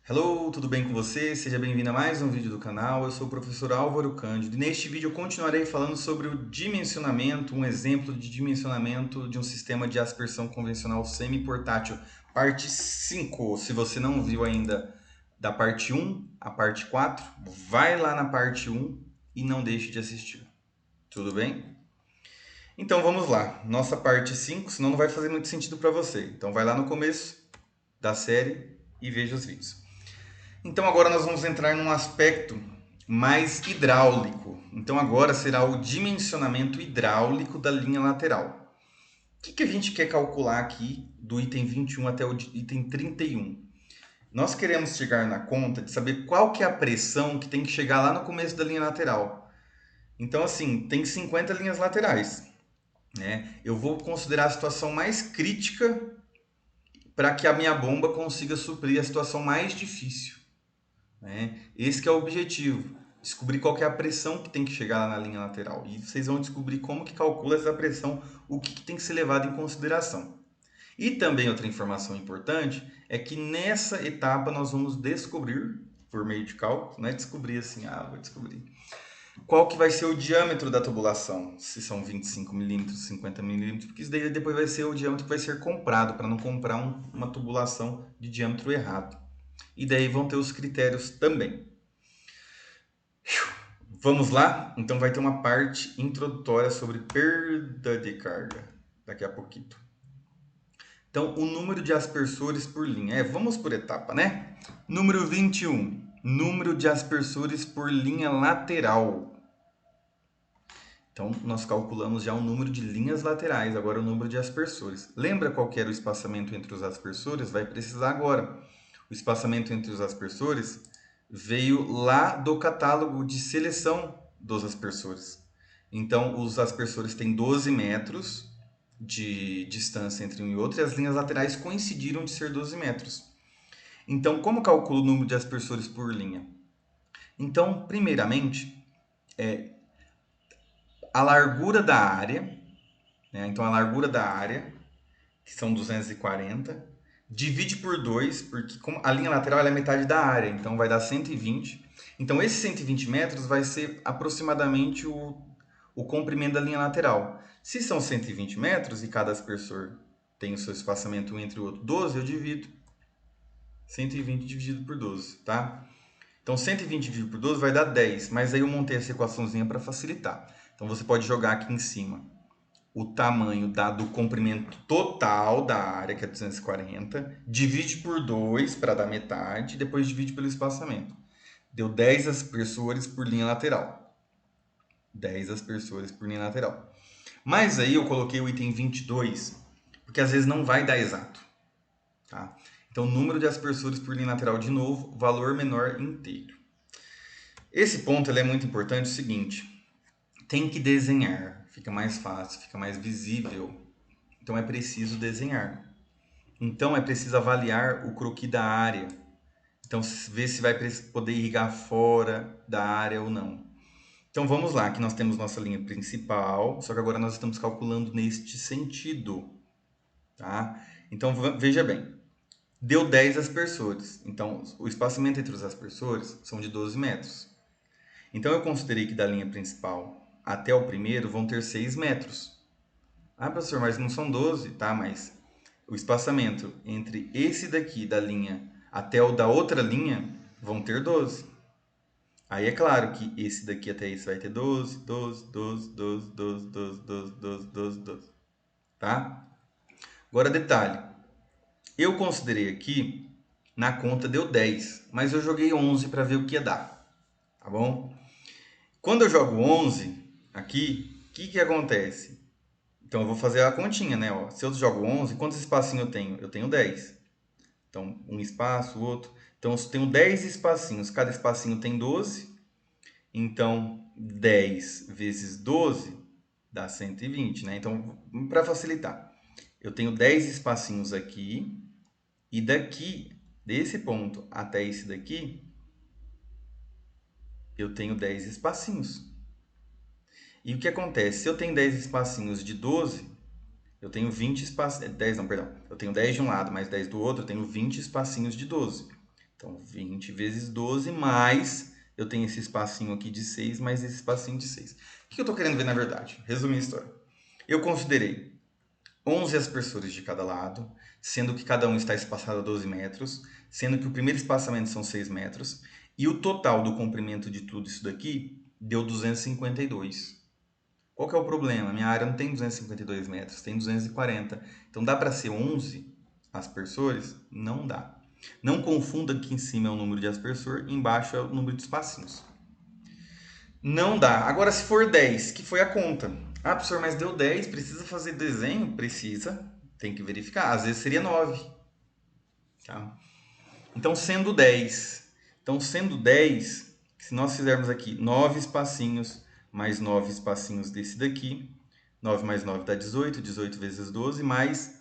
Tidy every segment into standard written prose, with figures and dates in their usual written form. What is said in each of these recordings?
Hello, tudo bem com você? Seja bem-vindo a mais um vídeo do canal. Eu sou o professor Álvaro Cândido e neste vídeo eu continuarei falando sobre o dimensionamento, um exemplo de dimensionamento de um sistema de aspersão convencional semi-portátil, parte 5. Se você não viu ainda da parte 1 a parte 4, vai lá na parte 1 e não deixe de assistir. Tudo bem? Então vamos lá, nossa parte 5, senão não vai fazer muito sentido para você. Então vai lá no começo da série e veja os vídeos. Então agora nós vamos entrar num aspecto mais hidráulico. Então agora será o dimensionamento hidráulico da linha lateral. O que a gente quer calcular aqui do item 21 até o item 31? Nós queremos chegar na conta de saber qual que é a pressão que tem que chegar lá no começo da linha lateral. Então assim, tem 50 linhas laterais, né? Eu vou considerar a situação mais crítica para que a minha bomba consiga suprir a situação mais difícil. Né? Esse que é o objetivo, descobrir qual que é a pressão que tem que chegar lá na linha lateral. E vocês vão descobrir como que calcula essa pressão, o que tem que ser levado em consideração. E também outra informação importante é que nessa etapa nós vamos descobrir, por meio de cálculo, não é descobrir assim, vou descobrir, qual que vai ser o diâmetro da tubulação, se são 25 milímetros, 50 milímetros, porque isso daí depois vai ser o diâmetro que vai ser comprado, para não comprar uma tubulação de diâmetro errado. E daí vão ter os critérios também. Vamos lá? Então vai ter uma parte introdutória sobre perda de carga daqui a pouquinho. Então, o número de aspersores por linha. Vamos por etapa, né? Número 21. Número de aspersores por linha lateral. Então, nós calculamos já o número de linhas laterais, agora o número de aspersores. Lembra qual que era o espaçamento entre os aspersores? Vai precisar agora. O espaçamento entre os aspersores veio lá do catálogo de seleção dos aspersores. Então, os aspersores têm 12 metros de distância entre um e outro e as linhas laterais coincidiram de ser 12 metros. Então, como calculo o número de aspersores por linha? Então, primeiramente, a largura da área, né? Então, a largura da área, que são 240, divide por 2, porque a linha lateral é metade da área, então vai dar 120. Então, esses 120 metros vai ser aproximadamente o comprimento da linha lateral. Se são 120 metros e cada aspersor tem o seu espaçamento um entre o outro 12, eu divido 120 dividido por 12, tá? Então, 120 dividido por 12 vai dar 10, mas aí eu montei essa equaçãozinha para facilitar. Então, você pode jogar aqui em cima o tamanho do comprimento total da área, que é 240, divide por 2 para dar metade, depois divide pelo espaçamento. Deu 10 aspersores por linha lateral. 10 aspersores por linha lateral. Mas aí eu coloquei o item 22, porque às vezes não vai dar exato. Tá? Então, número de aspersores por linha lateral, de novo, valor menor inteiro. Esse ponto é muito importante, o seguinte, tem que desenhar, fica mais fácil, fica mais visível. Então é preciso desenhar. Então é preciso avaliar o croquis da área. Então ver se vai poder irrigar fora da área ou não. Então vamos lá, aqui nós temos nossa linha principal, só que agora nós estamos calculando neste sentido. Tá? Então veja bem, deu 10 aspersores. Então o espaçamento entre os aspersores são de 12 metros. Então eu considerei que da linha principal até o primeiro vão ter 6 metros. Professor, mas não são 12, tá? Mas o espaçamento entre esse daqui da linha até o da outra linha vão ter 12. Aí é claro que esse daqui até esse vai ter 12, 12, 12, 12, 12, 12, 12, 12, 12, 12. Tá? Agora detalhe. Eu considerei aqui, na conta deu 10, mas eu joguei 11 para ver o que ia dar. Tá bom? Quando eu jogo 11 aqui, o que acontece? Então eu vou fazer a continha, né? Ó, se eu jogo 11, quantos espacinhos eu tenho? Eu tenho 10. Então, um espaço, outro. Então, eu tenho 10 espacinhos. Cada espacinho tem 12. Então, 10 vezes 12 dá 120, né? Então, para facilitar, eu tenho 10 espacinhos aqui. E daqui, desse ponto até esse daqui, eu tenho 10 espacinhos. E o que acontece? Se eu tenho 10 espacinhos de 12, eu tenho 20 espacinhos. 10 não, perdão. Eu tenho 10 de um lado mais 10 do outro, eu tenho 20 espacinhos de 12. Então, 20 vezes 12, mais eu tenho esse espacinho aqui de 6, mais esse espacinho de 6. O que eu estou querendo ver na verdade? Resumindo a história. Eu considerei 11 aspersores de cada lado, sendo que cada um está espaçado a 12 metros, sendo que o primeiro espaçamento são 6 metros, e o total do comprimento de tudo isso daqui deu 252. Qual que é o problema? Minha área não tem 252 metros, tem 240. Então dá para ser 11 aspersores? Não dá. Não confunda que em cima é o número de aspersor, embaixo é o número de espacinhos. Não dá. Agora, se for 10, que foi a conta. Ah, professor, mas deu 10, precisa fazer desenho? Precisa. Tem que verificar. Às vezes seria 9. Tá? Então, sendo 10. Então, sendo 10, se nós fizermos aqui 9 espacinhos, mais 9 espacinhos desse daqui, 9 mais 9 dá 18, 18 vezes 12, mais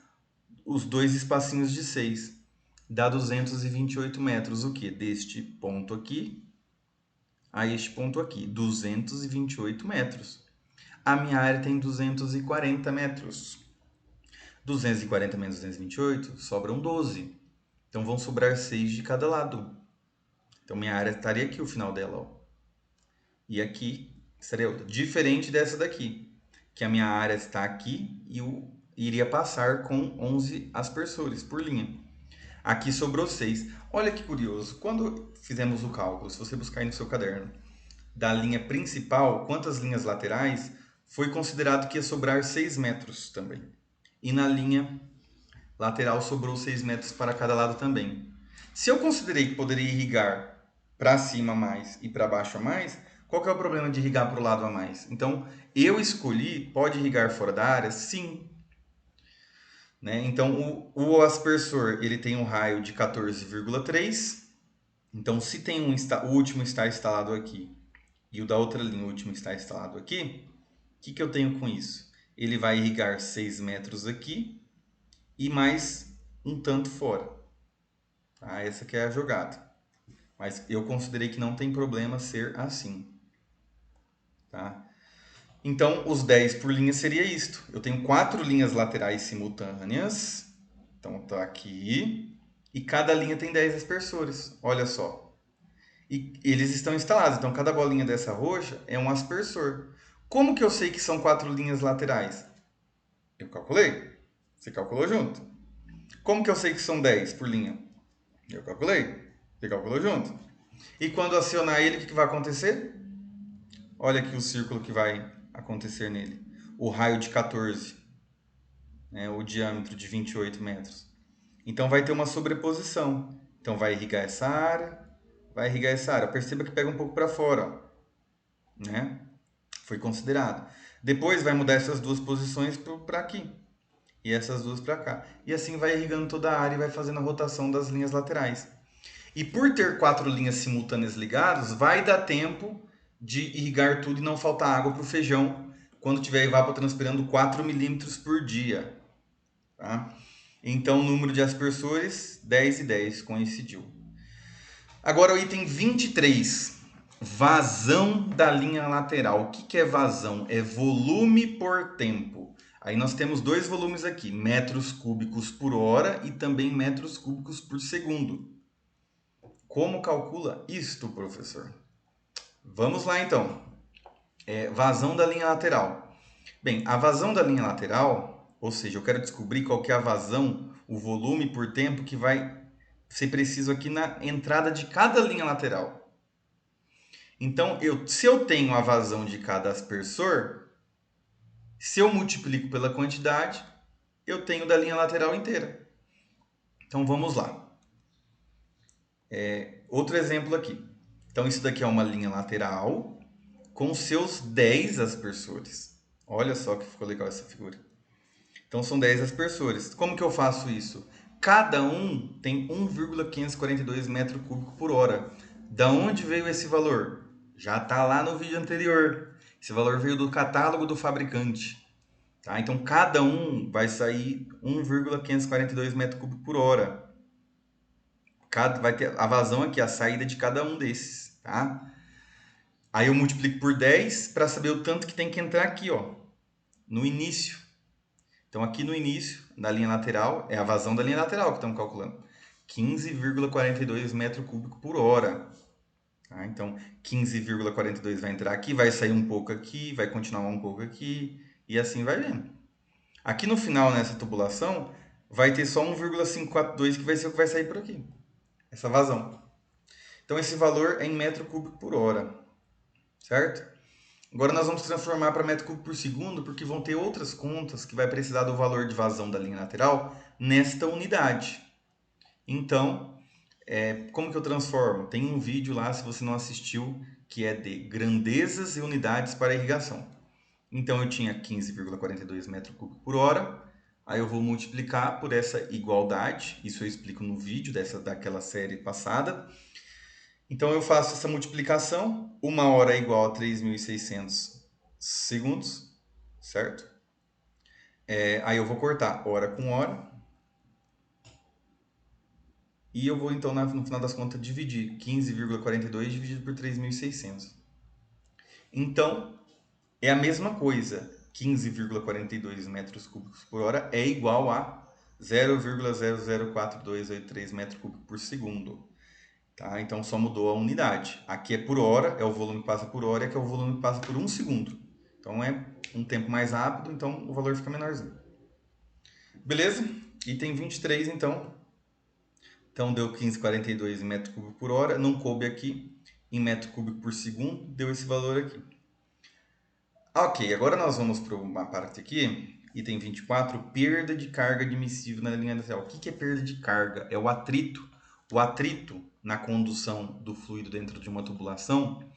os dois espacinhos de 6. Dá 228 metros, o quê? Deste ponto aqui a este ponto aqui, 228 metros. A minha área tem 240 metros. 240 menos 228, sobram 12. Então vão sobrar 6 de cada lado. Então minha área estaria aqui o final dela, ó. E aqui estaria outra. Diferente dessa daqui, que a minha área está aqui e iria passar com 11 aspersores por linha. Aqui sobrou 6. Olha que curioso. Quando fizemos o cálculo, se você buscar aí no seu caderno, da linha principal, quantas linhas laterais, foi considerado que ia sobrar 6 metros também. E na linha lateral sobrou 6 metros para cada lado também. Se eu considerei que poderia irrigar para cima a mais e para baixo a mais, qual que é o problema de irrigar para o lado a mais? Então, eu escolhi, pode irrigar fora da área? Sim. Né? Então, o aspersor ele tem um raio de 14,3. Então, se tem o último está instalado aqui e o da outra linha, o último está instalado aqui, o que eu tenho com isso? Ele vai irrigar 6 metros aqui e mais um tanto fora. Tá? Essa que é a jogada. Mas eu considerei que não tem problema ser assim. Tá? Então, os 10 por linha seria isto. Eu tenho 4 linhas laterais simultâneas. Então, tá aqui. E cada linha tem 10 aspersores. Olha só. E eles estão instalados. Então, cada bolinha dessa roxa é um aspersor. Como que eu sei que são 4 linhas laterais? Eu calculei. Você calculou junto. Como que eu sei que são 10 por linha? Eu calculei. Você calculou junto. E quando acionar ele, o que vai acontecer? Olha aqui o círculo que vai acontecer nele. O raio de 14, né? O diâmetro de 28 metros. Então vai ter uma sobreposição. Então vai irrigar essa área, vai irrigar essa área. Perceba que pega um pouco para fora, ó, né? Foi considerado. Depois vai mudar essas duas posições para aqui e essas duas para cá. E assim vai irrigando toda a área e vai fazendo a rotação das linhas laterais. E por ter 4 linhas simultâneas ligadas, vai dar tempo de irrigar tudo e não faltar água para o feijão quando tiver evapotranspirando 4 milímetros por dia. Tá? Então, o número de aspersores, 10 e 10, coincidiu. Agora o item 23, vazão da linha lateral. O que é vazão? É volume por tempo. Aí nós temos dois volumes aqui, metros cúbicos por hora e também metros cúbicos por segundo. Como calcula isto, professor? Vamos lá então. Vazão da linha lateral. Bem, a vazão da linha lateral, ou seja, eu quero descobrir qual que é a vazão, o volume por tempo que vai ser preciso aqui na entrada de cada linha lateral. Então, se eu tenho a vazão de cada aspersor, se eu multiplico pela quantidade, eu tenho da linha lateral inteira. Então, vamos lá. Outro exemplo aqui. Então, isso daqui é uma linha lateral com seus 10 aspersores. Olha só que ficou legal essa figura. Então, são 10 aspersores. Como que eu faço isso? Cada um tem 1,542 metro cúbico por hora. Da onde veio esse valor? Já está lá no vídeo anterior. Esse valor veio do catálogo do fabricante. Tá? Então, cada um vai sair 1,542 metro cúbico por hora. Vai ter a vazão aqui, a saída de cada um desses. Tá? Aí eu multiplico por 10 para saber o tanto que tem que entrar aqui, ó, no início. Então, aqui no início, da linha lateral, é a vazão da linha lateral que estamos calculando. 15,42 metro cúbico por hora. Tá? Então, 15,42 vai entrar aqui, vai sair um pouco aqui, vai continuar um pouco aqui, e assim vai vendo. Aqui no final, nessa tubulação, vai ter só 1,542 que vai ser o que vai sair por aqui. Essa vazão. Então, esse valor é em metro cúbico por hora. Certo? Agora nós vamos transformar para metro cúbico por segundo, porque vão ter outras contas que vai precisar do valor de vazão da linha lateral nesta unidade. Então, como que eu transformo? Tem um vídeo lá, se você não assistiu, que é de grandezas e unidades para irrigação. Então, eu tinha 15,42 metro cúbico por hora. Aí eu vou multiplicar por essa igualdade. Isso eu explico no vídeo daquela série passada. Então, eu faço essa multiplicação. 1 hora é igual a 3.600 segundos, certo? Aí eu vou cortar hora com hora. E eu vou, então, no final das contas, dividir 15,42 dividido por 3.600. Então, é a mesma coisa. 15,42 metros cúbicos por hora é igual a 0,004283 metros cúbicos por segundo. Tá? Então, só mudou a unidade. Aqui é por hora, é o volume que passa por hora, e aqui é o volume que passa por 1 segundo. Então, é um tempo mais rápido, então o valor fica menorzinho. Beleza? Item 23, então. Então, deu 15,42 em metro cúbico por hora. Não coube aqui. Em metro cúbico por segundo, deu esse valor aqui. Ok, agora nós vamos para uma parte aqui. Item 24, perda de carga admissível na linha lateral. O que é perda de carga? É o atrito. O atrito na condução do fluido dentro de uma tubulação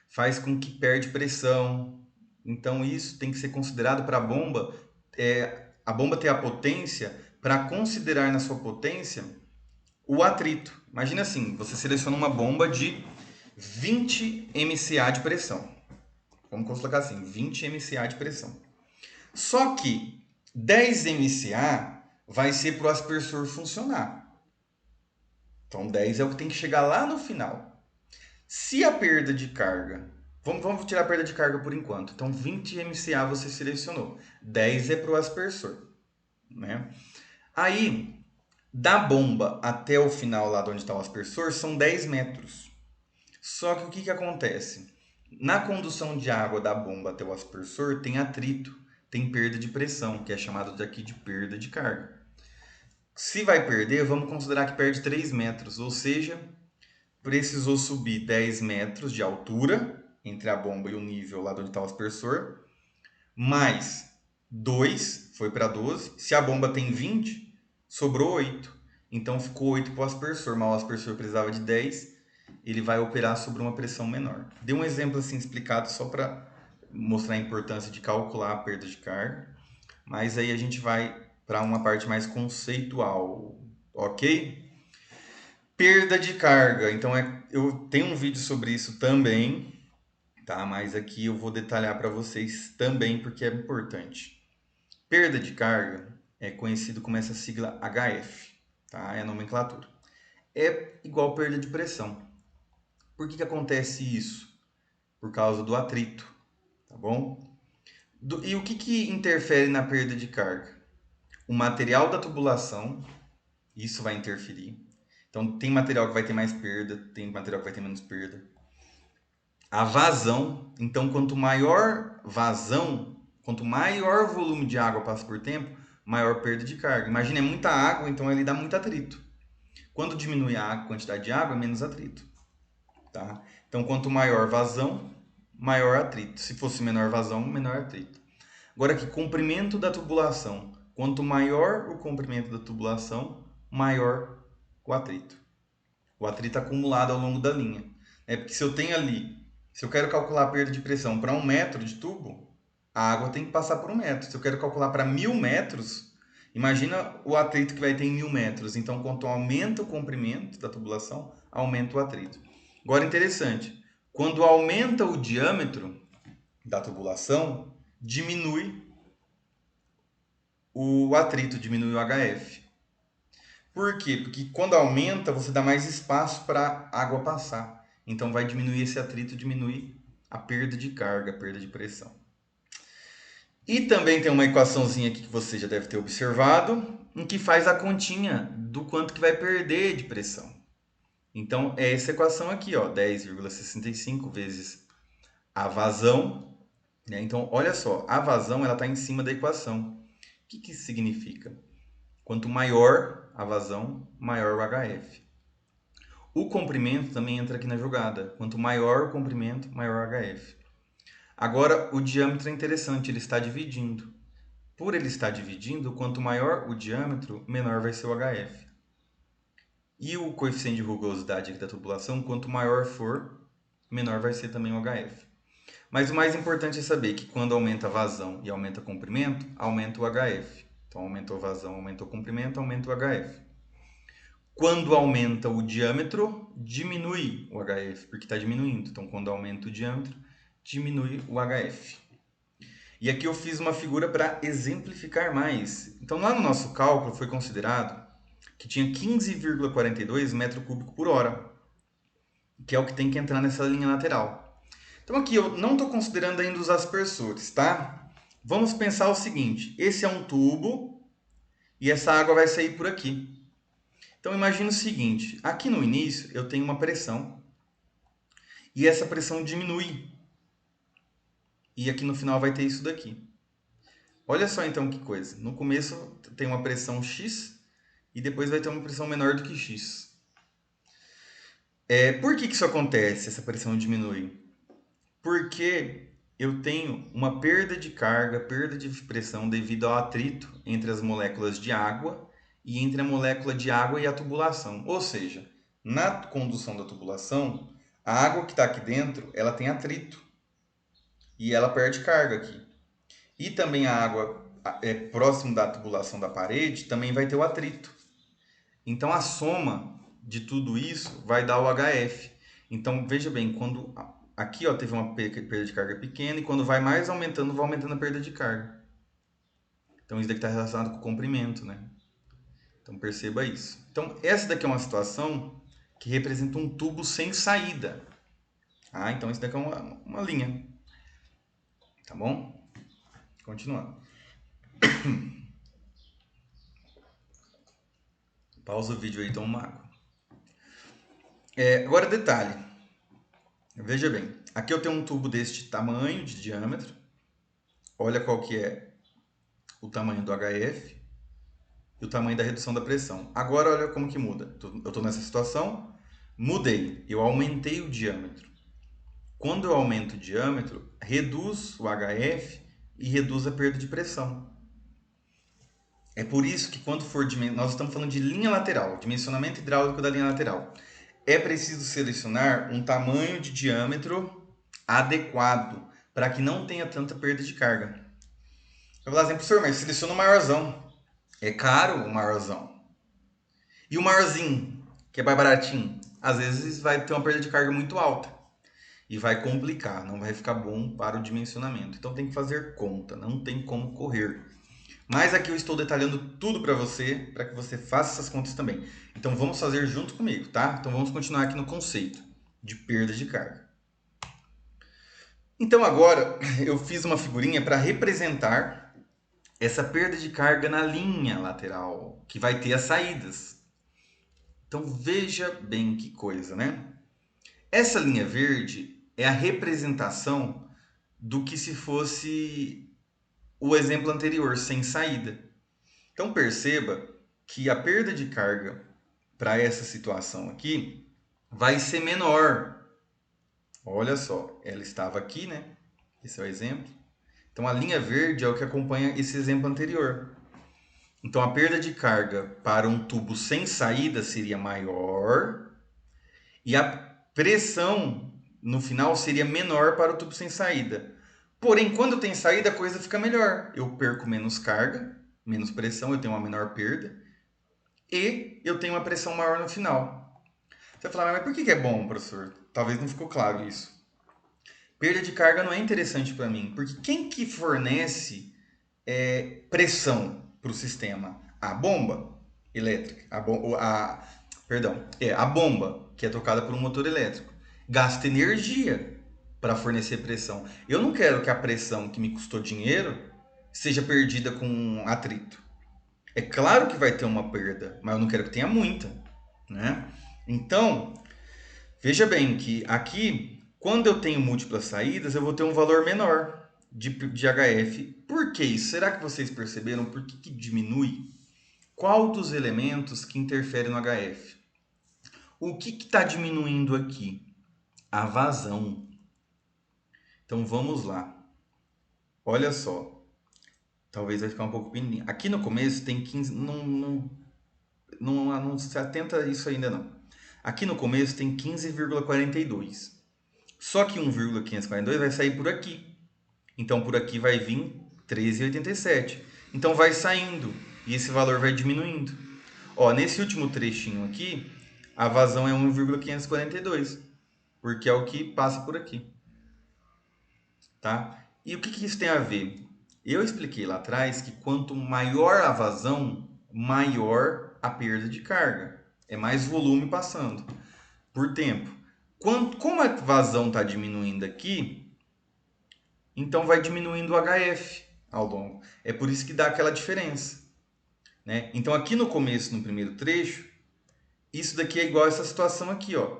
faz com que perde pressão. Então, isso tem que ser considerado para a bomba. A bomba ter a potência para considerar na sua potência o atrito. Imagina assim, você seleciona uma bomba de 20 MCA de pressão. Vamos colocar assim, 20 MCA de pressão. Só que 10 MCA vai ser para o aspersor funcionar. Então 10 é o que tem que chegar lá no final. Se a perda de carga... Vamos tirar a perda de carga por enquanto. Então 20 MCA você selecionou. 10 é para o aspersor. Né? Aí, da bomba até o final lá de onde está o aspersor, são 10 metros. Só que o que acontece? Na condução de água da bomba até o aspersor tem atrito, tem perda de pressão, que é chamado daqui de perda de carga. Se vai perder, vamos considerar que perde 3 metros, ou seja, precisou subir 10 metros de altura entre a bomba e o nível lá de onde está o aspersor, mais 2, foi para 12. Se a bomba tem 20, sobrou 8. Então ficou 8 para o aspersor, mas o aspersor precisava de 10, ele vai operar sobre uma pressão menor. Dei um exemplo assim explicado só para mostrar a importância de calcular a perda de carga, mas aí a gente vai para uma parte mais conceitual, ok? Perda de carga, então eu tenho um vídeo sobre isso também, tá? Mas aqui eu vou detalhar para vocês também porque é importante. Perda de carga é conhecido como essa sigla HF, tá? É a nomenclatura. É igual perda de pressão. Por que acontece isso? Por causa do atrito, tá bom? E o que interfere na perda de carga? O material da tubulação, isso vai interferir. Então, tem material que vai ter mais perda, tem material que vai ter menos perda. A vazão, então, quanto maior vazão, quanto maior volume de água passa por tempo, maior perda de carga. Imagina, é muita água, então ele dá muito atrito. Quando diminui a quantidade de água, menos atrito. Tá? Então, quanto maior vazão, maior atrito. Se fosse menor vazão, menor atrito. Agora aqui, comprimento da tubulação. Quanto maior o comprimento da tubulação, maior o atrito. O atrito acumulado ao longo da linha. Porque se eu tenho ali, se eu quero calcular a perda de pressão para 1 metro de tubo, a água tem que passar por 1 metro. Se eu quero calcular para 1.000 metros, imagina o atrito que vai ter em 1.000 metros. Então, quanto aumenta o comprimento da tubulação, aumenta o atrito. Agora, interessante, quando aumenta o diâmetro da tubulação, diminui o atrito, diminui o HF. Por quê? Porque quando aumenta, você dá mais espaço para a água passar. Então vai diminuir esse atrito, diminui a perda de carga, a perda de pressão. E também tem uma equaçãozinha aqui que você já deve ter observado, em que faz a continha do quanto que vai perder de pressão. Então, é essa equação aqui, ó, 10,65 vezes a vazão, né? Então, olha só, a vazão ela está em cima da equação. O que isso significa? Quanto maior a vazão, maior o HF. O comprimento também entra aqui na jogada. Quanto maior o comprimento, maior o HF. Agora, o diâmetro é interessante, ele está dividindo. Por ele estar dividindo, quanto maior o diâmetro, menor vai ser o HF. E o coeficiente de rugosidade aqui da tubulação, quanto maior for, menor vai ser também o HF. Mas o mais importante é saber que quando aumenta a vazão e aumenta o comprimento, aumenta o HF. Então, aumentou a vazão, aumentou o comprimento, aumenta o HF. Quando aumenta o diâmetro, diminui o HF, porque está diminuindo. Então, quando aumenta o diâmetro, diminui o HF. E aqui eu fiz uma figura para exemplificar mais. Então, lá no nosso cálculo foi considerado que tinha 15,42 metro cúbico por hora, que é o que tem que entrar nessa linha lateral. Então, aqui eu não estou considerando ainda os aspersores, tá? Vamos pensar o seguinte: esse é um tubo e essa água vai sair por aqui. Então, imagine o seguinte: aqui no início eu tenho uma pressão e essa pressão diminui. E aqui no final vai ter isso daqui. Olha só então que coisa. No começo tem uma pressão X e depois vai ter uma pressão menor do que X. Por que isso acontece, essa pressão diminui? Porque eu tenho uma perda de carga, perda de pressão devido ao atrito entre as moléculas de água e entre a molécula de água e a tubulação. Ou seja, na condução da tubulação, a água que está aqui dentro, ela tem atrito e ela perde carga aqui. E também a água próximo da tubulação da parede também vai ter o atrito. Então a soma de tudo isso vai dar o HF. Então veja bem, quando aqui ó, teve uma perda de carga pequena e quando vai mais aumentando, vai aumentando a perda de carga. Então isso daqui está relacionado com o comprimento, né? Então perceba isso. Então essa daqui é uma situação que representa um tubo sem saída. Então isso daqui é uma linha. Tá bom? Continuando. Pausa o vídeo aí, toma uma água. Agora detalhe. Veja bem, aqui eu tenho um tubo deste tamanho de diâmetro. Olha qual que é o tamanho do HF e o tamanho da redução da pressão. Agora olha como que muda. Eu estou nessa situação, mudei, eu aumentei o diâmetro. Quando eu aumento o diâmetro, reduz o HF e reduz a perda de pressão. É por isso que quando for nós estamos falando de linha lateral, dimensionamento hidráulico da linha lateral. É preciso selecionar um tamanho de diâmetro adequado para que não tenha tanta perda de carga. Eu vou dar exemplo, professor, mas seleciona o maiorzão. É caro o maiorzão. E o maiorzinho, que é mais baratinho, às vezes vai ter uma perda de carga muito alta. E vai complicar, não vai ficar bom para o dimensionamento. Então tem que fazer conta, não tem como correr. Mas aqui eu estou detalhando tudo para que você faça essas contas também. Então vamos fazer junto comigo, tá? Então vamos continuar aqui no conceito de perda de carga. Então agora eu fiz uma figurinha para representar essa perda de carga na linha lateral, que vai ter as saídas. Então veja bem que coisa, né? Essa linha verde é a representação do que se fosse o exemplo anterior, sem saída. Então perceba que a perda de carga para essa situação aqui vai ser menor. Olha só, ela estava aqui, né? Esse é o exemplo. Então a linha verde é o que acompanha esse exemplo anterior. Então a perda de carga para um tubo sem saída seria maior e a pressão no final seria menor para o tubo sem saída. Porém, quando tem saída, a coisa fica melhor. Eu perco menos carga, menos pressão, eu tenho uma menor perda e eu tenho uma pressão maior no final. Você vai falar, mas por que é bom, professor? Talvez não ficou claro isso. Perda de carga não é interessante para mim, porque quem que fornece pressão para o sistema? A bomba elétrica, a bomba que é tocada por um motor elétrico, gasta energia para fornecer pressão. Eu não quero que a pressão que me custou dinheiro seja perdida com atrito. É claro que vai ter uma perda, mas eu não quero que tenha muita, né? Então, veja bem que aqui, quando eu tenho múltiplas saídas, eu vou ter um valor menor de HF. Por que isso? Será que vocês perceberam por que diminui? Qual dos elementos que interfere no HF? O que está diminuindo aqui? A vazão. Então vamos lá. Olha só. Talvez vai ficar um pouco pequenininho. Aqui no começo tem 15. Não se atenta a isso ainda não. Aqui no começo tem 15,42. Só que 1,542 vai sair por aqui. Então por aqui vai vir 13,87. Então vai saindo e esse valor vai diminuindo. Ó, nesse último trechinho aqui, a vazão é 1,542, porque é o que passa por aqui. Tá? E o que isso tem a ver? Eu expliquei lá atrás que quanto maior a vazão, maior a perda de carga. É mais volume passando por tempo. Como a vazão está diminuindo aqui, então vai diminuindo o HF ao longo. É por isso que dá aquela diferença. Né? Então aqui no começo, no primeiro trecho, isso daqui é igual a essa situação aqui. Ó.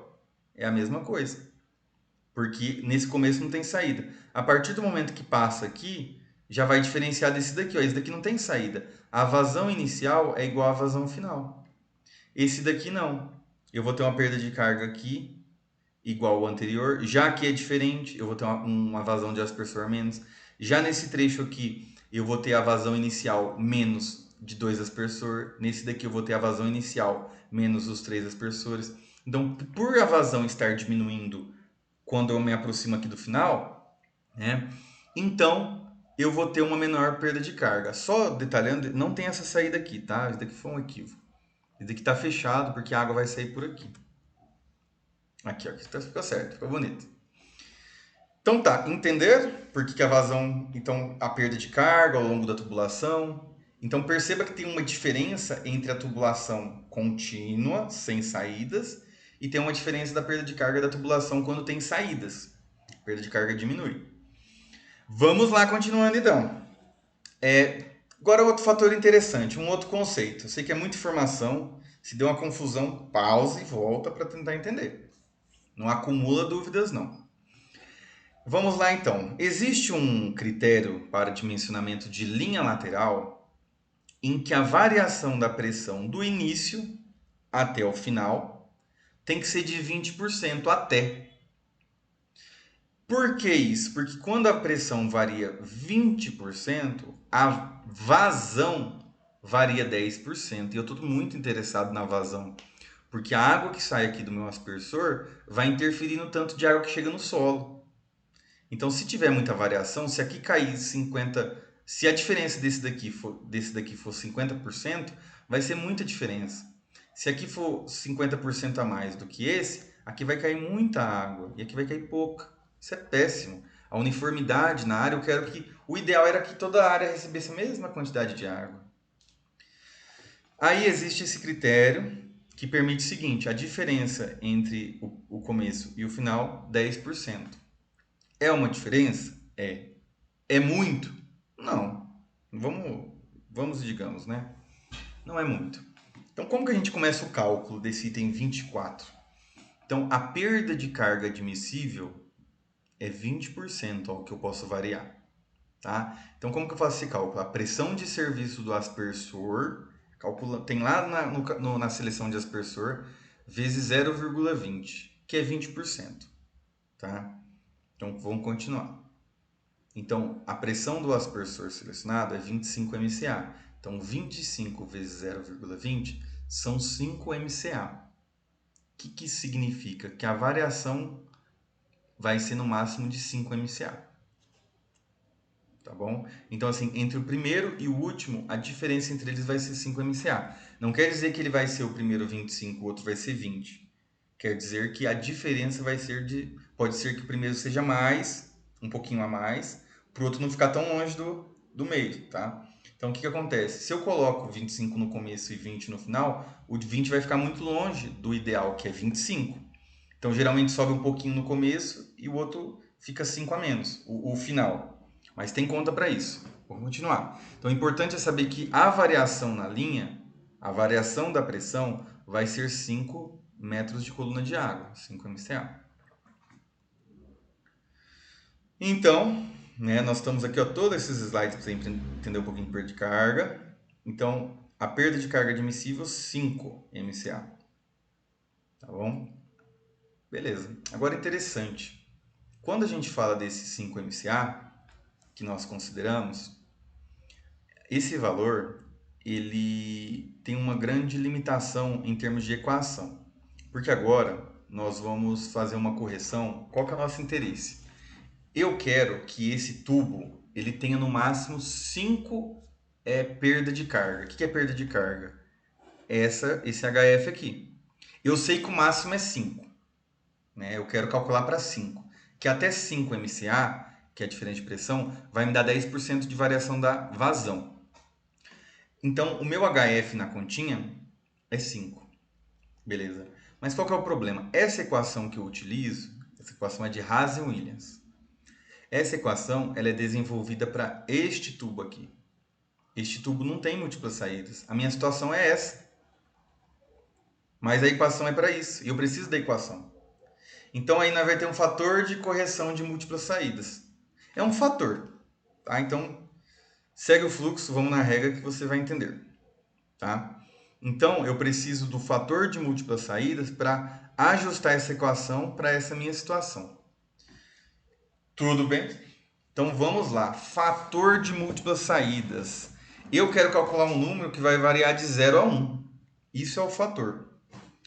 É a mesma coisa. Porque nesse começo não tem saída. A partir do momento que passa aqui, já vai diferenciar desse daqui. Ó. Esse daqui não tem saída. A vazão inicial é igual à vazão final. Esse daqui não. Eu vou ter uma perda de carga aqui, igual ao anterior. Já que é diferente, eu vou ter uma vazão de aspersor menos. Já nesse trecho aqui, eu vou ter a vazão inicial menos de 2 aspersor. Nesse daqui eu vou ter a vazão inicial menos os 3 aspersores. Então, por a vazão estar diminuindo quando eu me aproximo aqui do final, né? Então, eu vou ter uma menor perda de carga. Só detalhando, não tem essa saída aqui, tá? Isso daqui foi um equívoco. Isso daqui está fechado porque a água vai sair por aqui. Aqui, ó, aqui ficou certo, ficou bonito. Então tá, entender por que a vazão, então a perda de carga ao longo da tubulação. Então perceba que tem uma diferença entre a tubulação contínua, sem saídas, e tem uma diferença da perda de carga da tubulação quando tem saídas. A perda de carga diminui. Vamos lá, continuando então. Agora outro fator interessante, um outro conceito. Eu sei que é muita informação, se deu uma confusão, pause e volta para tentar entender. Não acumula dúvidas não. Vamos lá então. Existe um critério para dimensionamento de linha lateral em que a variação da pressão do início até o final tem que ser de 20% até. Por que isso? Porque quando a pressão varia 20%, a vazão varia 10%. E eu estou muito interessado na vazão, porque a água que sai aqui do meu aspersor vai interferir no tanto de água que chega no solo. Então, se tiver muita variação, se aqui cair 50%, se a diferença desse daqui for 50%, vai ser muita diferença. Se aqui for 50% a mais do que esse, aqui vai cair muita água e aqui vai cair pouca. Isso é péssimo. A uniformidade na área, eu quero que... O ideal era que toda a área recebesse a mesma quantidade de água. Aí existe esse critério que permite o seguinte, a diferença entre o começo e o final, 10%. É uma diferença? É. É muito? Não. Vamos digamos, né? Não é muito. Então, como que a gente começa o cálculo desse item 24? Então, a perda de carga admissível é 20% ao que eu posso variar. Tá? Então, como que eu faço esse cálculo? A pressão de serviço do aspersor, tem lá na seleção de aspersor, vezes 0,20, que é 20%. Tá? Então, vamos continuar. Então, a pressão do aspersor selecionado é 25 MCA. Então, 25 vezes 0,20 são 5 MCA. O que isso significa? Que a variação vai ser no máximo de 5 MCA. Tá bom? Então, assim, entre o primeiro e o último, a diferença entre eles vai ser 5 MCA. Não quer dizer que ele vai ser o primeiro 25, o outro vai ser 20. Quer dizer que a diferença vai ser de... Pode ser que o primeiro seja mais, um pouquinho a mais, para o outro não ficar tão longe do meio, tá? Então, o que acontece? Se eu coloco 25 no começo e 20 no final, o 20 vai ficar muito longe do ideal, que é 25. Então, geralmente sobe um pouquinho no começo e o outro fica 5 a menos, o final. Mas tem conta para isso. Vou continuar. Então, o importante é saber que a variação na linha, a variação da pressão, vai ser 5 metros de coluna de água, 5 MCA. Então, né, nós estamos aqui, ó, todos esses slides para você entender um pouquinho de perda de carga. Então, a perda de carga admissível, 5 MCA. Tá bom? Beleza. Agora, interessante. Quando a gente fala desses 5 MCA, que nós consideramos, esse valor, ele tem uma grande limitação em termos de equação. Porque agora, nós vamos fazer uma correção. Qual que é o nosso interesse? Eu quero que esse tubo ele tenha no máximo 5 perda de carga. O que é perda de carga? Esse HF aqui. Eu sei que o máximo é 5. Né? Eu quero calcular para 5. Que até 5 MCA, que é a diferença de pressão, vai me dar 10% de variação da vazão. Então, o meu HF na continha é 5. Beleza. Mas qual que é o problema? Essa equação que eu utilizo, essa equação é de Hazen-Williams. Essa equação ela é desenvolvida para este tubo aqui. Este tubo não tem múltiplas saídas. A minha situação é essa. Mas a equação é para isso. E eu preciso da equação. Então aí nós vamos ter um fator de correção de múltiplas saídas. É um fator. Tá? Então, segue o fluxo, vamos na regra que você vai entender. Tá? Então, eu preciso do fator de múltiplas saídas para ajustar essa equação para essa minha situação. Tudo bem? Então, vamos lá. Fator de múltiplas saídas. Eu quero calcular um número que vai variar de 0 a 1. Isso é o fator.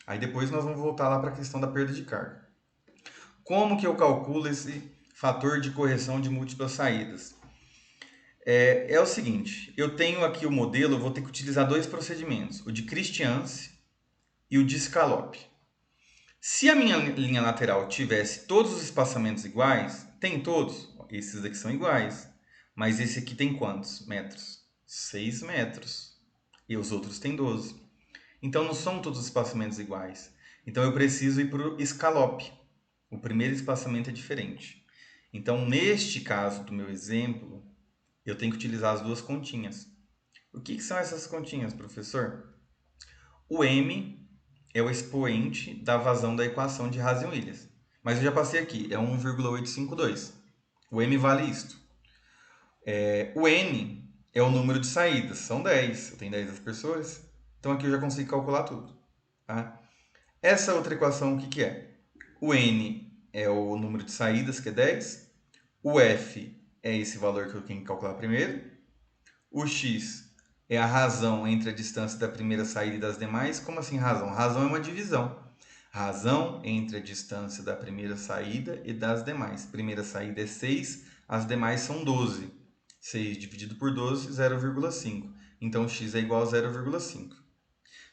Aí depois nós vamos voltar lá para a questão da perda de carga. Como que eu calculo esse fator de correção de múltiplas saídas? É o seguinte, eu tenho aqui o modelo, eu vou ter que utilizar dois procedimentos, o de Christianse e o de Scallop. Se a minha linha lateral tivesse todos os espaçamentos iguais, tem todos, esses aqui são iguais, mas esse aqui tem quantos metros? 6 metros, e os outros têm 12. Então não são todos os espaçamentos iguais, então eu preciso ir para o Scallop, o primeiro espaçamento é diferente. Então neste caso do meu exemplo, eu tenho que utilizar as duas continhas. O que são essas continhas, professor? O M é o expoente da vazão da equação de Hazen-Williams. Mas eu já passei aqui, é 1,852. O M vale isto. O N é o número de saídas, são 10. Eu tenho 10 aspersores, então aqui eu já consigo calcular tudo. Tá? Essa outra equação, o que é? O N é o número de saídas, que é 10. O F é esse valor que eu tenho que calcular primeiro. O X é a razão entre a distância da primeira saída e das demais. Como assim razão? Razão é uma divisão. Razão entre a distância da primeira saída e das demais. Primeira saída é 6, as demais são 12. 6 dividido por 12, 0,5. Então, x é igual a 0,5.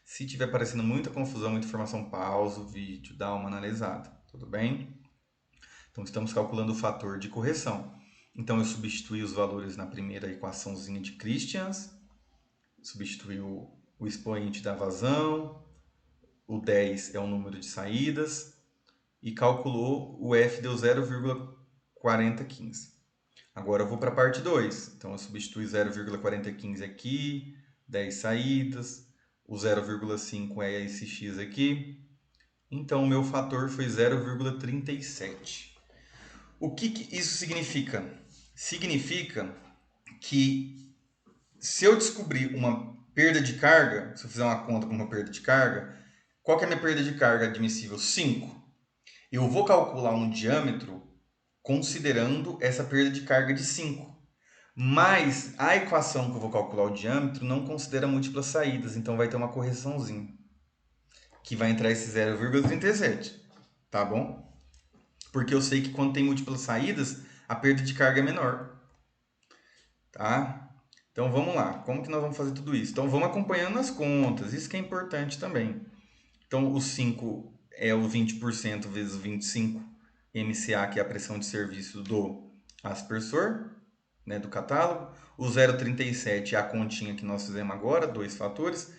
Se tiver parecendo muita confusão, muita informação, pausa o vídeo, dá uma analisada. Tudo bem? Então, estamos calculando o fator de correção. Então, eu substituí os valores na primeira equaçãozinha de Christians, substituí o expoente da vazão, o 10 é o número de saídas, e calculou o F deu 0,4015. Agora eu vou para a parte 2. Então, eu substituí 0,4015 aqui, 10 saídas, o 0,5 é esse x aqui. Então, o meu fator foi 0,37. O que isso significa? Significa que se eu descobrir uma perda de carga, se eu fizer uma conta com uma perda de carga, qual que é a minha perda de carga admissível? 5. Eu vou calcular um diâmetro considerando essa perda de carga de 5. Mas a equação que eu vou calcular o diâmetro não considera múltiplas saídas, então vai ter uma correçãozinha, que vai entrar esse 0,37, tá bom? Porque eu sei que quando tem múltiplas saídas, a perda de carga é menor. Tá? Então vamos lá. Como que nós vamos fazer tudo isso? Então vamos acompanhando as contas. Isso que é importante também. Então o 5 é o 20% vezes o 25 MCA, que é a pressão de serviço do aspersor, né, do catálogo. O 0,37 é a continha que nós fizemos agora, dois fatores.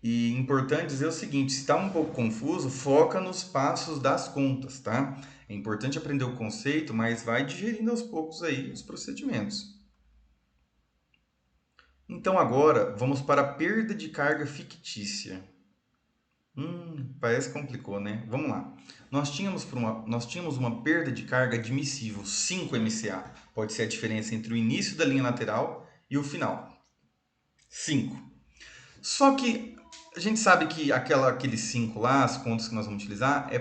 E importante dizer o seguinte, se está um pouco confuso, foca nos passos das contas, tá? É importante aprender o conceito, mas vai digerindo aos poucos aí os procedimentos. Então agora vamos para a perda de carga fictícia. Parece que complicou, né? Vamos lá. Nós tínhamos uma perda de carga admissível, 5 MCA. Pode ser a diferença entre o início da linha lateral e o final. 5. Só que a gente sabe que aqueles 5 lá, as contas que nós vamos utilizar, é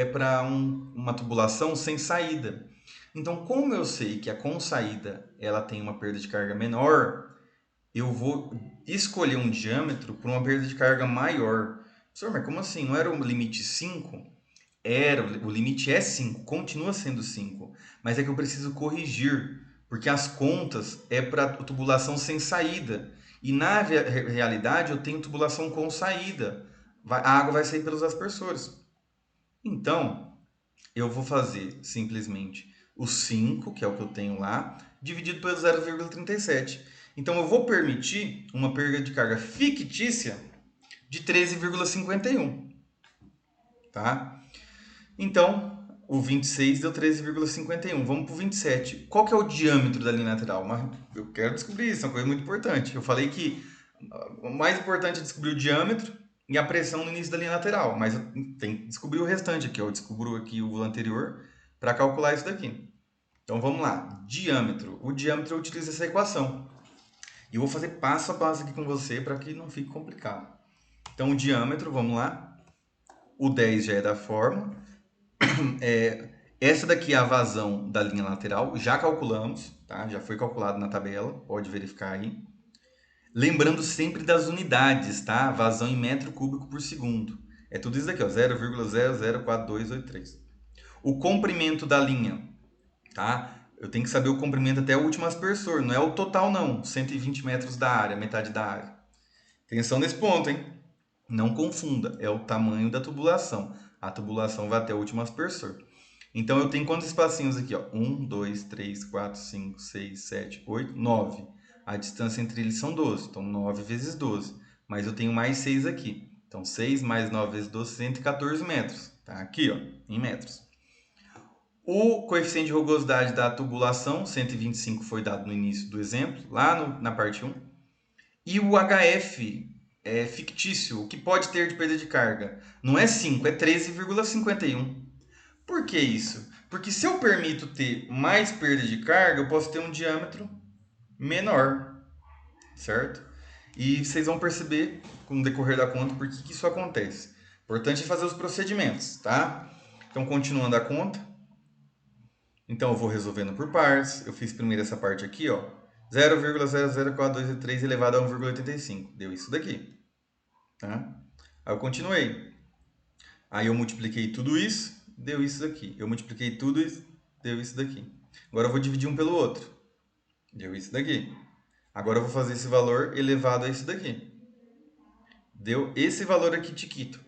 para uma tubulação sem saída. Então, como eu sei que a com saída ela tem uma perda de carga menor, eu vou escolher um diâmetro para uma perda de carga maior. Professor, mas como assim? Não era o limite 5? Era, o limite é 5, continua sendo 5. Mas é que eu preciso corrigir, porque as contas é para tubulação sem saída. E na realidade eu tenho tubulação com saída. A água vai sair pelos aspersores. Então, eu vou fazer simplesmente o 5, que é o que eu tenho lá, dividido pelo 0,37. Então, eu vou permitir uma perda de carga fictícia de 13,51. Tá? Então, o 26 deu 13,51. Vamos para o 27. Qual que é o diâmetro da linha lateral? Mas eu quero descobrir isso, é uma coisa muito importante. Eu falei que o mais importante é descobrir o diâmetro e a pressão no início da linha lateral, mas eu tenho que descobrir o restante aqui. Eu descubro aqui o anterior para calcular isso daqui. Então vamos lá. Diâmetro. O diâmetro eu utilizo essa equação. E eu vou fazer passo a passo aqui com você para que não fique complicado. Então o diâmetro, vamos lá. O 10 já é da forma. Essa daqui é a vazão da linha lateral. Já calculamos, tá? Já foi calculado na tabela. Pode verificar aí. Lembrando sempre das unidades, tá? Vazão em metro cúbico por segundo. É tudo isso daqui, ó, 0,004283. O comprimento da linha, tá? Eu tenho que saber o comprimento até o último aspersor, não é o total não, 120 metros da área, metade da área. Atenção nesse ponto, hein? Não confunda, é o tamanho da tubulação. A tubulação vai até o último aspersor. Então eu tenho quantos espacinhos aqui, ó? 1, 2, 3, 4, 5, 6, 7, 8, 9. A distância entre eles são 12, então 9 vezes 12. Mas eu tenho mais 6 aqui. Então 6 mais 9 vezes 12, 114 metros. Tá aqui, ó, em metros. O coeficiente de rugosidade da tubulação, 125, foi dado no início do exemplo, lá na parte 1. E o HF é fictício, o que pode ter de perda de carga. Não é 5, é 13,51. Por que isso? Porque se eu permito ter mais perda de carga, eu posso ter um diâmetro menor, certo? E vocês vão perceber, com o decorrer da conta, por que isso acontece. Importante é fazer os procedimentos, tá? Então, continuando a conta. Então, eu vou resolvendo por partes. Eu fiz primeiro essa parte aqui, ó. 0,00423 elevado a 1,85. Deu isso daqui. Tá? Aí eu continuei. Aí eu multipliquei tudo isso, deu isso daqui. Eu multipliquei tudo isso, deu isso daqui. Agora eu vou dividir um pelo outro. Deu isso daqui. Agora eu vou fazer esse valor elevado a isso daqui. Deu esse valor aqui tiquito.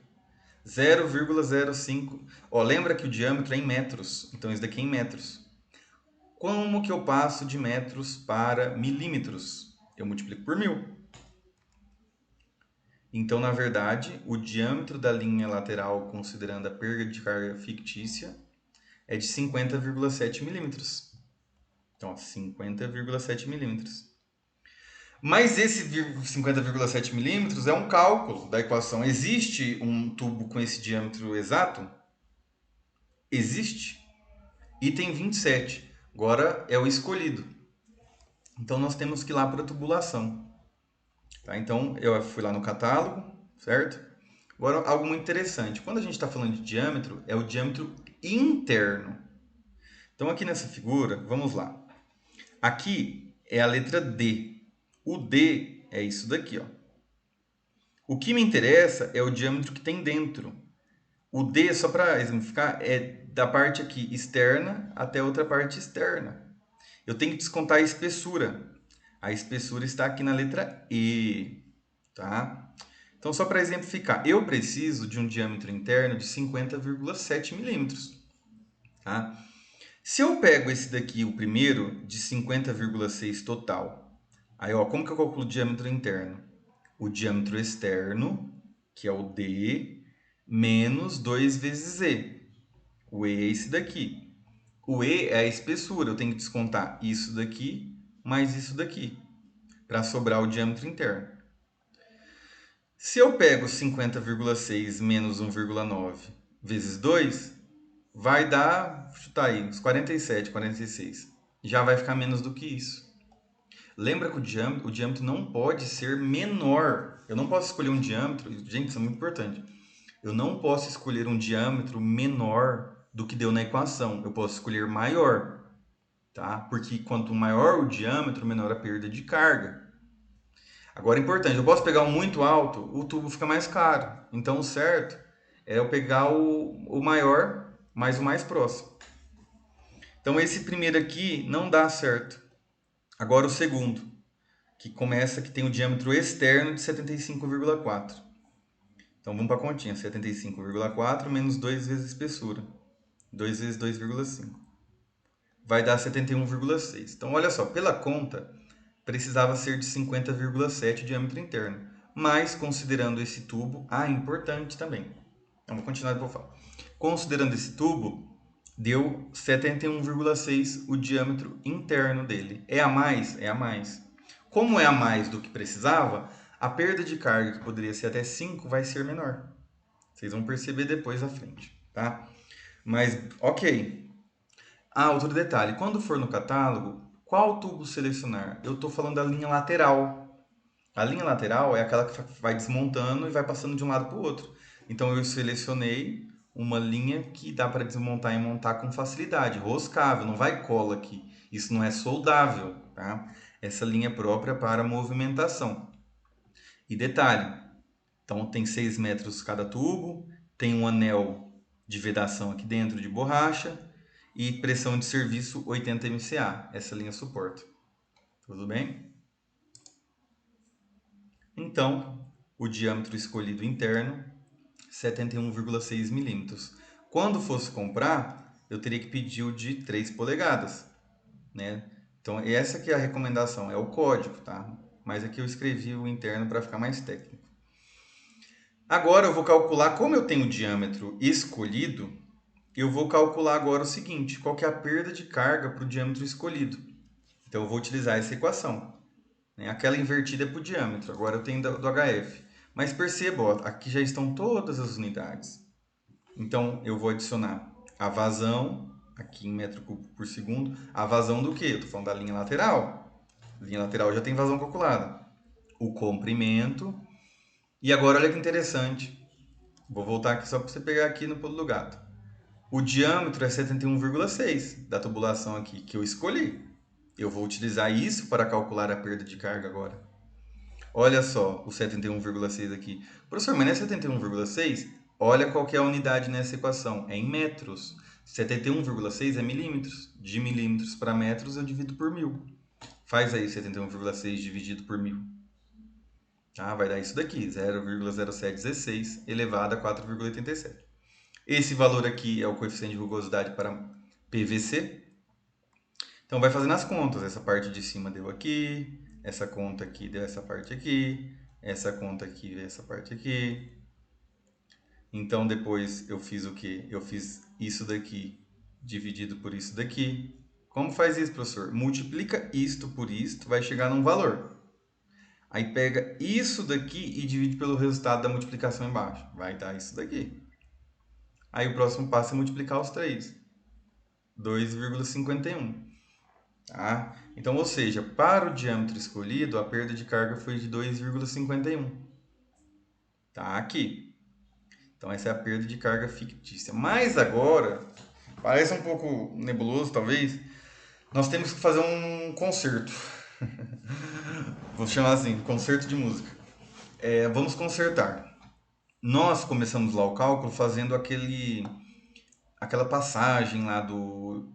0,05. Ó, lembra que o diâmetro é em metros. Então isso daqui é em metros. Como que eu passo de metros para milímetros? Eu multiplico por 1000. Então, na verdade, o diâmetro da linha lateral, considerando a perda de carga fictícia, é de 50,7 milímetros. Então, 50,7 milímetros. Mas esse 50,7 milímetros é um cálculo da equação. Existe um tubo com esse diâmetro exato? Existe. Item 27. Agora é o escolhido. Então, nós temos que ir lá para a tubulação. Tá? Então, eu fui lá no catálogo, certo? Agora, algo muito interessante. Quando a gente está falando de diâmetro, é o diâmetro interno. Então, aqui nessa figura, vamos lá. Aqui é a letra D. O D é isso daqui, ó. O que me interessa é o diâmetro que tem dentro. O D, só para exemplificar, é da parte aqui externa até outra parte externa. Eu tenho que descontar a espessura. A espessura está aqui na letra E, tá? Então, só para exemplificar, eu preciso de um diâmetro interno de 50,7 milímetros, tá? Se eu pego esse daqui, o primeiro, de 50,6 total, aí, ó, como que eu calculo o diâmetro interno? O diâmetro externo, que é o D, menos 2 vezes E. O E é esse daqui. O E é a espessura, eu tenho que descontar isso daqui mais isso daqui. para sobrar o diâmetro interno. Se eu pego 50,6 menos 1,9 vezes 2, vai dar, chutar aí, uns 47, 46. Já vai ficar menos do que isso. Lembra que o diâmetro não pode ser menor. Eu não posso escolher um diâmetro, gente, isso é muito importante. Eu não posso escolher um diâmetro menor do que deu na equação. Eu posso escolher maior, tá? Porque quanto maior o diâmetro, menor a perda de carga. Agora, importante, eu posso pegar um muito alto, o tubo fica mais caro. Então, o certo é eu pegar o maior mais o mais próximo. Então, esse primeiro aqui não dá certo. Agora, o segundo, que começa, que tem o diâmetro externo de 75,4. Então, vamos para a continha. 75,4 menos 2 vezes a espessura. 2 vezes 2,5. Vai dar 71,6. Então, olha só, pela conta, precisava ser de 50,7 diâmetro interno. Mas, considerando esse tubo, importante também. Então, vou continuar depois falar. Considerando esse tubo, deu 71,6 o diâmetro interno dele. É a mais? É a mais. Como é a mais do que precisava, a perda de carga, que poderia ser até 5, vai ser menor. Vocês vão perceber depois à frente, tá? Mas, ok. Outro detalhe. Quando for no catálogo, qual tubo selecionar? Eu estou falando da linha lateral. A linha lateral é aquela que vai desmontando e vai passando de um lado para o outro. Então, eu selecionei uma linha que dá para desmontar e montar com facilidade. Roscável, não vai cola aqui. Isso não é soldável, tá? Essa linha é própria para movimentação. E detalhe, então tem 6 metros cada tubo, tem um anel de vedação aqui dentro de borracha e pressão de serviço 80 MCA. Essa linha suporta. Tudo bem? Então, o diâmetro escolhido interno, 71,6 milímetros. Quando fosse comprar, eu teria que pedir o de 3 polegadas, né? Então, essa que é a recomendação, é o código, tá? Mas aqui eu escrevi o interno para ficar mais técnico. Agora eu vou calcular, como eu tenho o diâmetro escolhido, eu vou calcular agora o seguinte, qual que é a perda de carga para o diâmetro escolhido. Então eu vou utilizar essa equação. Aquela invertida é para o diâmetro, agora eu tenho do HF. Mas perceba, ó, aqui já estão todas as unidades. Então eu vou adicionar a vazão, aqui em metro cúbico por segundo. A vazão do quê? Eu estou falando da linha lateral. A linha lateral já tem vazão calculada. O comprimento. E agora olha que interessante. Vou voltar aqui só para você pegar aqui no pulo do gato. O diâmetro é 71,6 da tubulação aqui que eu escolhi. Eu vou utilizar isso para calcular a perda de carga agora. Olha só o 71,6 aqui. Professor, mas não é 71,6? Olha qual que é a unidade nessa equação. É em metros. 71,6 é milímetros. De milímetros para metros eu divido por 1000. Faz aí 71,6 dividido por 1000. Vai dar isso daqui, 0,0716 elevado a 4,87. Esse valor aqui é o coeficiente de rugosidade para PVC. Então, vai fazendo as contas. Essa parte de cima deu aqui, essa conta aqui deu essa parte aqui, essa conta aqui deu essa parte aqui. Então, depois eu fiz o quê? Eu fiz isso daqui dividido por isso daqui. Como faz isso, professor? Multiplica isto por isto, vai chegar num valor. Aí pega isso daqui e divide pelo resultado da multiplicação embaixo. Vai dar isso daqui. Aí o próximo passo é multiplicar os três. 2,51. Tá? Então, ou seja, para o diâmetro escolhido, a perda de carga foi de 2,51. Tá aqui. Então, essa é a perda de carga fictícia. Mas agora, parece um pouco nebuloso, talvez, nós temos que fazer um concerto. Vou chamar assim, concerto de música. Vamos consertar. Nós começamos lá o cálculo fazendo aquela passagem lá do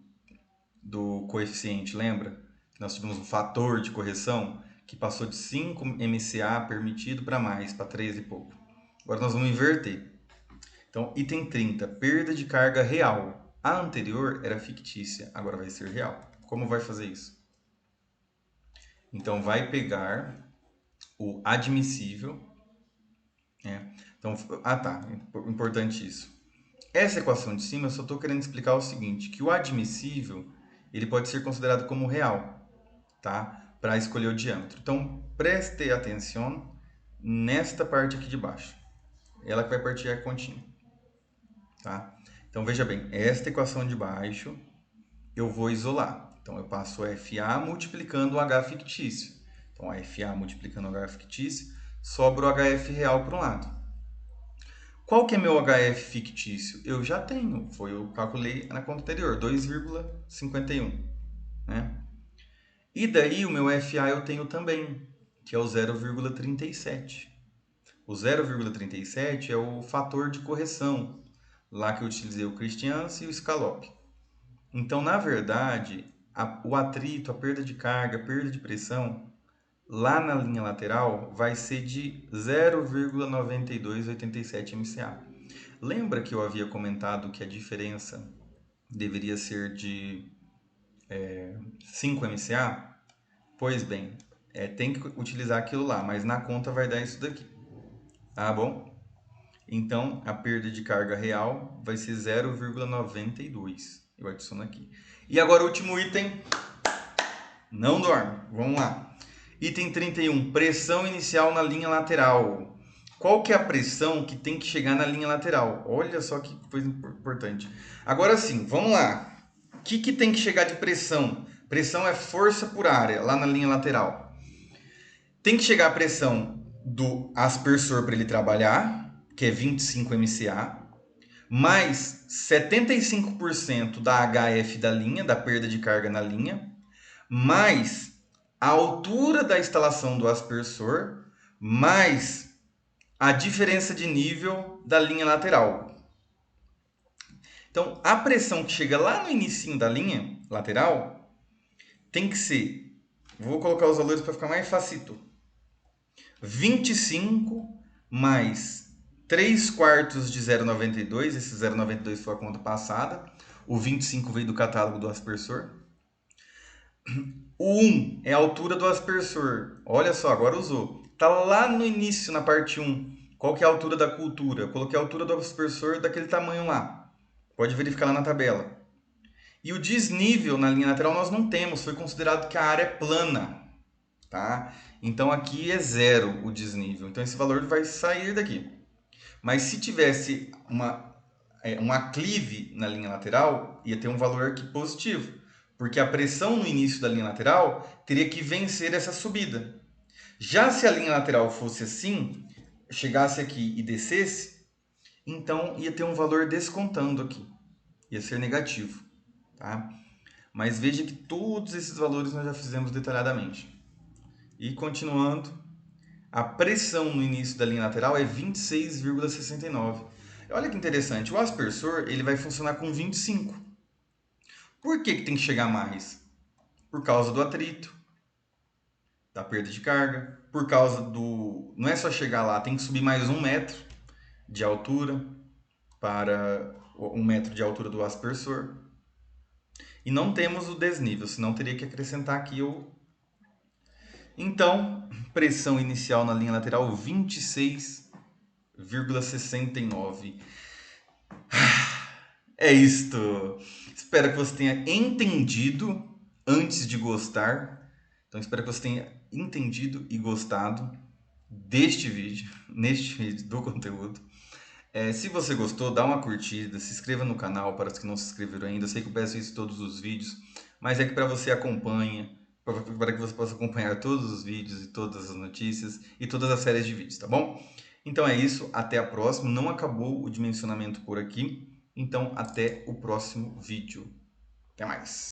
coeficiente, lembra? Nós tivemos um fator de correção que passou de 5 MCA permitido para mais, para 13 e pouco. Agora nós vamos inverter. Então, item 30, perda de carga real. A anterior era fictícia, agora vai ser real. Como vai fazer isso? Então, vai pegar o admissível. Então, tá, importante isso. Essa equação de cima, eu só estou querendo explicar o seguinte, que o admissível, ele pode ser considerado como real, tá? para escolher o diâmetro. Então, preste atenção nesta parte aqui de baixo. Ela que vai partir a continha. Tá? Então, veja bem, esta equação de baixo eu vou isolar. Então, eu passo o FA multiplicando o H fictício. Então, a FA multiplicando o H fictício, sobra o HF real para um lado. Qual que é meu HF fictício? Eu já tenho, eu calculei na conta anterior, 2,51. Né? E daí o meu FA eu tenho também, que é o 0,37. O 0,37 é o fator de correção, lá que eu utilizei o Christiansen e o Scallop. Então, na verdade, o atrito, a perda de carga, a perda de pressão, lá na linha lateral, vai ser de 0,9287 MCA. Lembra que eu havia comentado que a diferença deveria ser de 5 MCA? Pois bem, tem que utilizar aquilo lá, mas na conta vai dar isso daqui. Tá bom? Então, a perda de carga real vai ser 0,92. Eu adiciono aqui. E agora o último item. Não dorme. Vamos lá. Item 31. Pressão inicial na linha lateral. Qual que é a pressão que tem que chegar na linha lateral? Olha só que coisa importante. Agora sim, vamos lá. O que tem que chegar de pressão? Pressão é força por área, lá na linha lateral. Tem que chegar a pressão do aspersor para ele trabalhar, que é 25 MCA, mais 75% da HF da linha, da perda de carga na linha, mais a altura da instalação do aspersor, mais a diferença de nível da linha lateral. Então, a pressão que chega lá no inicinho da linha lateral tem que ser, vou colocar os valores para ficar mais facito, 25 mais 3 quartos de 0,92, esse 0,92 foi a conta passada, o 25 veio do catálogo do aspersor. O 1 é a altura do aspersor, olha só, agora usou. Está lá no início, na parte 1, qual que é a altura da cultura? Eu coloquei a altura do aspersor daquele tamanho lá, pode verificar lá na tabela. E o desnível na linha lateral nós não temos, foi considerado que a área é plana. Tá? Então aqui é 0 o desnível, então esse valor vai sair daqui. Mas se tivesse um aclive na linha lateral, ia ter um valor aqui positivo, porque a pressão no início da linha lateral teria que vencer essa subida. Já se a linha lateral fosse assim, chegasse aqui e descesse, então ia ter um valor descontando aqui, ia ser negativo. Tá? Mas veja que todos esses valores nós já fizemos detalhadamente. E continuando, a pressão no início da linha lateral é 26,69. Olha que interessante, o aspersor ele vai funcionar com 25. Por que tem que chegar mais? Por causa do atrito, da perda de carga, por causa do... Não é só chegar lá, tem que subir mais 1 metro de altura para 1 metro de altura do aspersor. E não temos o desnível, senão teria que acrescentar aqui o... Então, pressão inicial na linha lateral 26,69. É isto. Espero que você tenha entendido antes de gostar. Então, espero que você tenha entendido e gostado deste vídeo, neste vídeo do conteúdo. Se você gostou, dá uma curtida, se inscreva no canal para os que não se inscreveram ainda. Eu sei que eu peço isso em todos os vídeos, mas é que para você acompanhe, para que você possa acompanhar todos os vídeos e todas as notícias e todas as séries de vídeos, tá bom? Então é isso, até a próxima. Não acabou o dimensionamento por aqui, então até o próximo vídeo. Até mais!